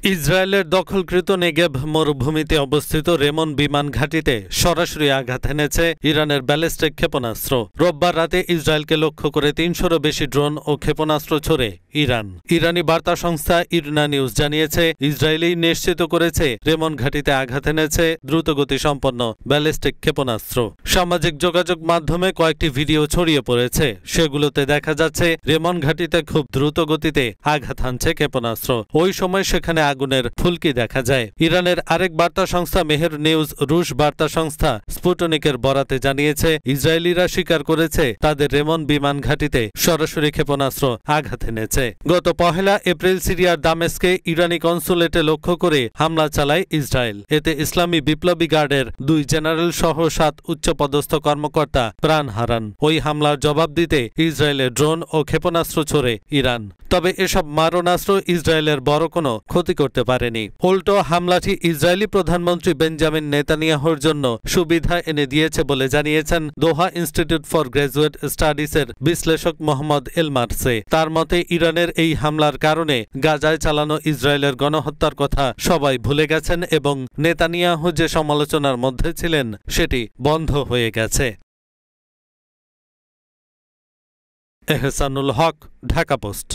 ইসরায়েলের দখলকৃত নেগেভ মরুভূমিতে অবস্থিত রেমন বিমান ঘাঁটিতে সরাসরি আঘাত এনেছে ইরানের ব্যালিস্টিক ক্ষেপণাস্ত্র। রোববার রাতে ইসরায়েলকে লক্ষ্য করে ৩০০রও বেশি ড্রোন ও ক্ষেপণাস্ত্র ছোড়ে ইরান। ইরানি বার্তা সংস্থা ইরনা নিউজ জানিয়েছে, ইসরায়েলি নিশ্চিত করেছে রেমন ঘাঁটিতে আঘাত এনেছে দ্রুতগতি সম্পন্ন ব্যালিস্টিক ক্ষেপণাস্ত্র। সামাজিক যোগাযোগ মাধ্যমে কয়েকটি ভিডিও ছড়িয়ে পড়েছে। সেগুলোতে দেখা যাচ্ছে রেমন ঘাঁটিতে খুব দ্রুত গতিতে আঘাত হানছে ক্ষেপণাস্ত্র। ওই সময় সেখানে আগুনের ফুলকি দেখা যায়। ইরানের আরেক বার্তা সংস্থা মেহের নিউজ রুশ বার্তা সংস্থা স্পুটনিকের বরাতে জানিয়েছে, ইসরায়েলিরা স্বীকার করেছে তাদের রেমন বিমান ঘাঁটিতে সরাসরি ক্ষেপণাস্ত্র আঘাত এনেছে। গত ১ এপ্রিল সিরিয়ার দামেস্কে ইরানি কনসুলেটে লক্ষ্য করে হামলা চালায় ইসরায়েল। এতে ইসলামী বিপ্লবী গার্ডের ২ জেনারেল সহ ৭ উচ্চপদস্থ কর্মকর্তা প্রাণ হারান। ওই হামলার জবাব দিতে ইসরায়েলের ড্রোন ও ক্ষেপণাস্ত্র ছোড়ে ইরান। তবে এসব মারণাস্ত্র ইসরায়েলের বড় কোনো ক্ষতি করতে পারেনি। উল্টো হামলাটি ইসরায়েলি প্রধানমন্ত্রী বেঞ্জামিন নেতানিয়াহুর জন্য সুবিধা এনে দিয়েছে বলে জানিয়েছেন দোহা ইনস্টিটিউট ফর গ্র্যাজুয়েট স্টাডিজের বিশ্লেষক মোহাম্মদ এলমার্সে। তার মতে, ইরানের এই হামলার কারণে গাজায় চালানো ইসরায়েলের গণহত্যার কথা সবাই ভুলে গেছেন এবং নেতানিয়াহু যে সমালোচনার মধ্যে ছিলেন সেটি বন্ধ হয়ে গেছে। এহসানুল হক, ঢাকা পোস্ট।